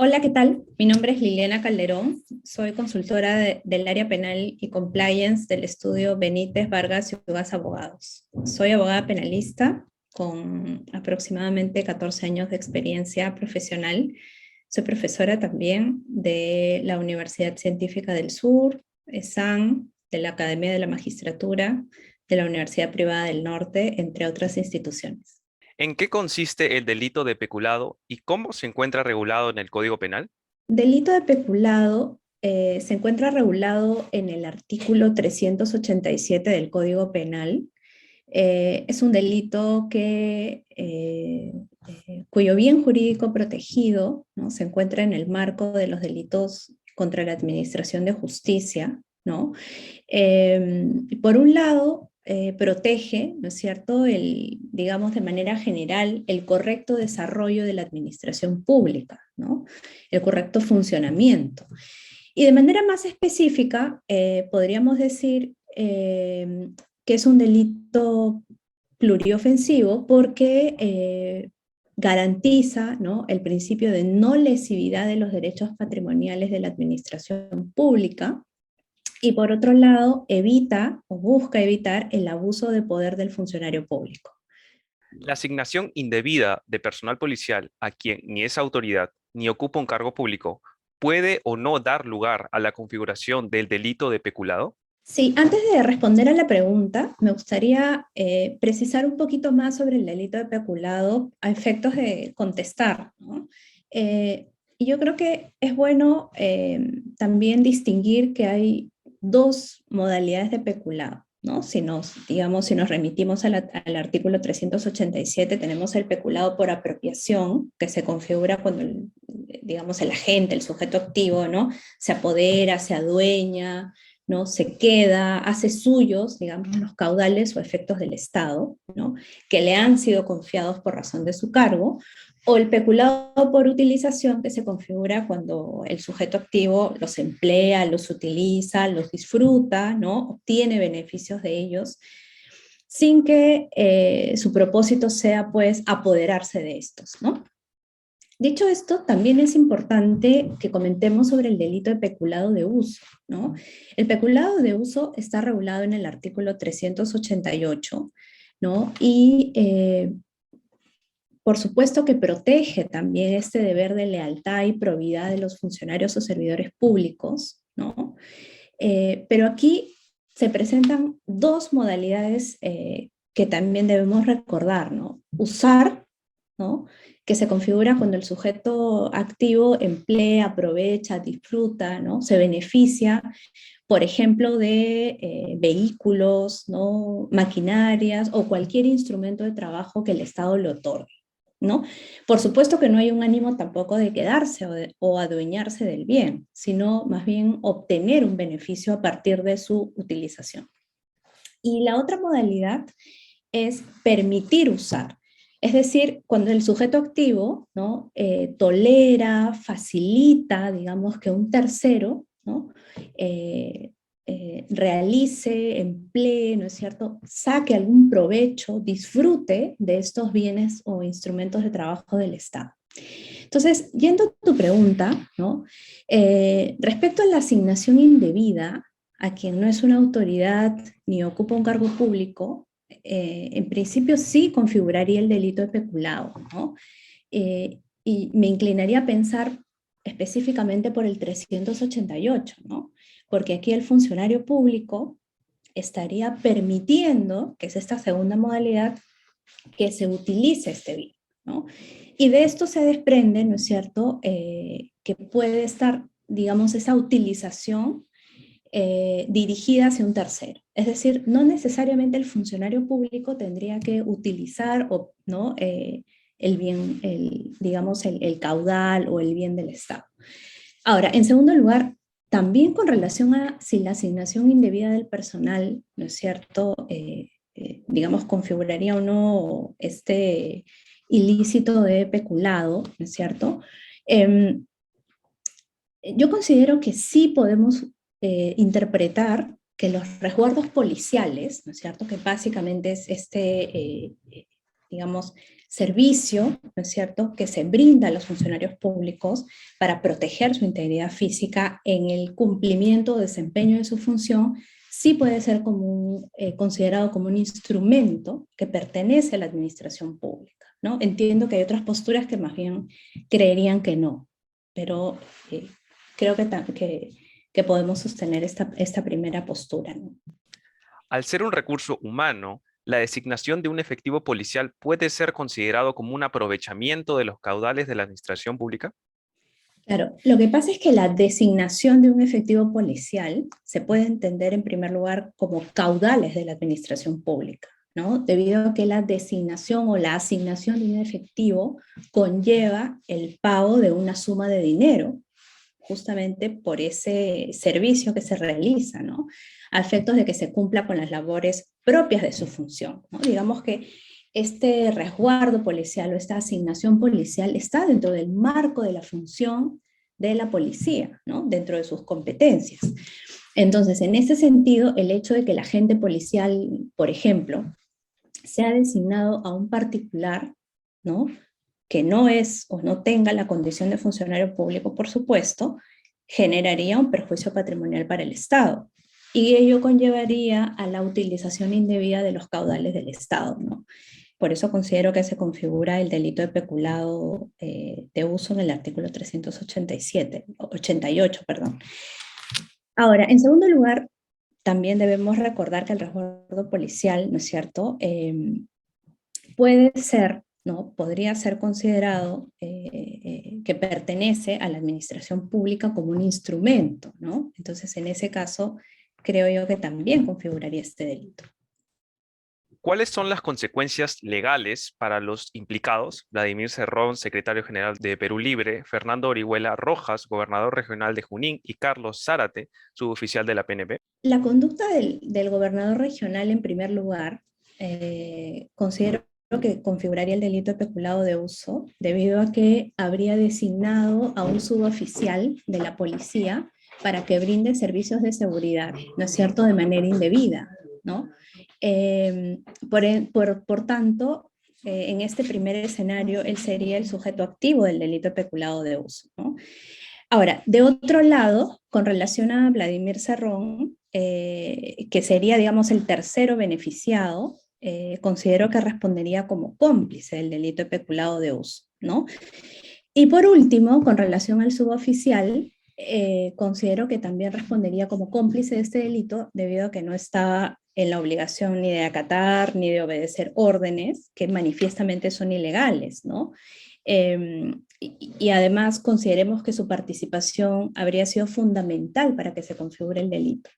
Hola, ¿qué tal? Mi nombre es Liliana Calderón, soy consultora del área penal y compliance del estudio Benítez Vargas y Ugaz Abogados. Soy abogada penalista con aproximadamente 14 años de experiencia profesional. Soy profesora también de la Universidad Científica del Sur, ESAN, de la Academia de la Magistratura, de la Universidad Privada del Norte, entre otras instituciones. ¿En qué consiste el delito de peculado y cómo se encuentra regulado en el Código Penal? Delito de peculado se encuentra regulado en el artículo 387 del Código Penal. Es un delito cuyo bien jurídico protegido, ¿no?, se encuentra en el marco de los delitos contra la administración de justicia, ¿no? Por un lado, protege, ¿no es cierto?, digamos de manera general, el correcto desarrollo de la administración pública, ¿no?, el correcto funcionamiento. Y de manera más específica, podríamos decir que es un delito pluriofensivo porque garantiza, ¿no?, el principio de no lesividad de los derechos patrimoniales de la administración pública, y por otro lado, evita o busca evitar el abuso de poder del funcionario público. La asignación indebida de personal policial a quien ni es autoridad ni ocupa un cargo público puede o no dar lugar a la configuración del delito de peculado. Sí, antes de responder a la pregunta, me gustaría precisar un poquito más sobre el delito de peculado a efectos de contestar, ¿no? Y yo creo que es bueno también distinguir que hay dos modalidades de peculado, ¿no? Digamos, si nos remitimos al artículo 387, tenemos el peculado por apropiación, que se configura cuando, digamos, el agente, el sujeto activo, ¿no?, se apodera, se adueña, ¿no?, se queda, hace suyos, digamos, los caudales o efectos del Estado, ¿no?, que le han sido confiados por razón de su cargo, o el peculado por utilización, que se configura cuando el sujeto activo los emplea, los utiliza, los disfruta, ¿no?, obtiene beneficios de ellos, sin que su propósito sea, pues, apoderarse de estos, ¿no? Dicho esto, también es importante que comentemos sobre el delito de peculado de uso, ¿no? El peculado de uso está regulado en el artículo 388, ¿no? Y por supuesto que protege también este deber de lealtad y probidad de los funcionarios o servidores públicos, ¿no? Pero aquí se presentan dos modalidades que también debemos recordar, ¿no? Usar, ¿no?, que se configura cuando el sujeto activo emplea, aprovecha, disfruta, ¿no?, se beneficia, por ejemplo, de vehículos, ¿no?, maquinarias o cualquier instrumento de trabajo que el Estado le otorgue, ¿no? Por supuesto que no hay un ánimo tampoco de quedarse o adueñarse del bien, sino más bien obtener un beneficio a partir de su utilización. Y la otra modalidad es permitir usar. Es decir, cuando el sujeto activo, ¿no?, tolera, facilita, digamos, que un tercero, ¿no?, eh, realice, emplee, ¿no es cierto?, saque algún provecho, disfrute de estos bienes o instrumentos de trabajo del Estado. Entonces, yendo a tu pregunta, ¿no?, respecto a la asignación indebida a quien no es una autoridad ni ocupa un cargo público, en principio sí configuraría el delito de peculado, ¿no? Y me inclinaría a pensar específicamente por el 388, ¿no? Porque aquí el funcionario público estaría permitiendo, que es esta segunda modalidad, que se utilice este bien, ¿no? Y de esto se desprende, ¿no es cierto?, que puede estar, digamos, esa utilización dirigida hacia un tercero. Es decir, no necesariamente el funcionario público tendría que utilizar, ¿no?, el bien, digamos, el caudal o el bien del Estado. Ahora, en segundo lugar, también con relación a si la asignación indebida del personal, ¿no es cierto?, digamos, configuraría o no este ilícito de peculado, ¿no es cierto? Em, yo considero que sí podemos interpretar que los resguardos policiales, ¿no es cierto?, que básicamente es digamos, servicio, ¿no es cierto?, que se brinda a los funcionarios públicos para proteger su integridad física en el cumplimiento o desempeño de su función, sí puede ser considerado como un instrumento que pertenece a la administración pública, ¿no? Entiendo que hay otras posturas que más bien creerían que no, pero creo que podemos sostener esta primera postura, ¿no? Al ser un recurso humano, la designación de un efectivo policial puede ser considerado como un aprovechamiento de los caudales de la administración pública. Claro, lo que pasa es que la designación de un efectivo policial se puede entender en primer lugar como caudales de la administración pública, ¿no? Debido a que la designación o la asignación de un efectivo conlleva el pago de una suma de dinero, justamente por ese servicio que se realiza, ¿no? A efectos de que se cumpla con las labores propias de su función, ¿no? Digamos que este resguardo policial o esta asignación policial está dentro del marco de la función de la policía, ¿no? Dentro de sus competencias. Entonces, en ese sentido, el hecho de que el agente policial, por ejemplo, sea designado a un particular, ¿no?, que no es o no tenga la condición de funcionario público, por supuesto, generaría un perjuicio patrimonial para el Estado. Y ello conllevaría a la utilización indebida de los caudales del Estado, ¿no? Por eso considero que se configura el delito de peculado de uso en el artículo 88, perdón. Ahora, en segundo lugar, también debemos recordar que el resguardo policial, ¿no es cierto?, puede ser, ¿no?, podría ser considerado que pertenece a la administración pública como un instrumento, ¿no? Entonces, en ese caso, creo yo que también configuraría este delito. ¿Cuáles son las consecuencias legales para los implicados? Vladimir Cerrón, secretario general de Perú Libre, Fernando Orihuela Rojas, gobernador regional de Junín, y Carlos Zárate, suboficial de la PNP. La conducta del gobernador regional, en primer lugar, considero que configuraría el delito de peculado de uso, debido a que habría designado a un suboficial de la policía para que brinde servicios de seguridad, ¿no es cierto?, de manera indebida, ¿no? Por tanto, en este primer escenario, él sería el sujeto activo del delito de peculado de uso, ¿no? Ahora, de otro lado, con relación a Vladimir Cerrón, que sería, digamos, el tercero beneficiado, considero que respondería como cómplice del delito de peculado de uso, ¿no? Y por último, con relación al suboficial, considero que también respondería como cómplice de este delito debido a que no estaba en la obligación ni de acatar ni de obedecer órdenes que manifiestamente son ilegales, ¿no? Y además consideremos que su participación habría sido fundamental para que se configure el delito,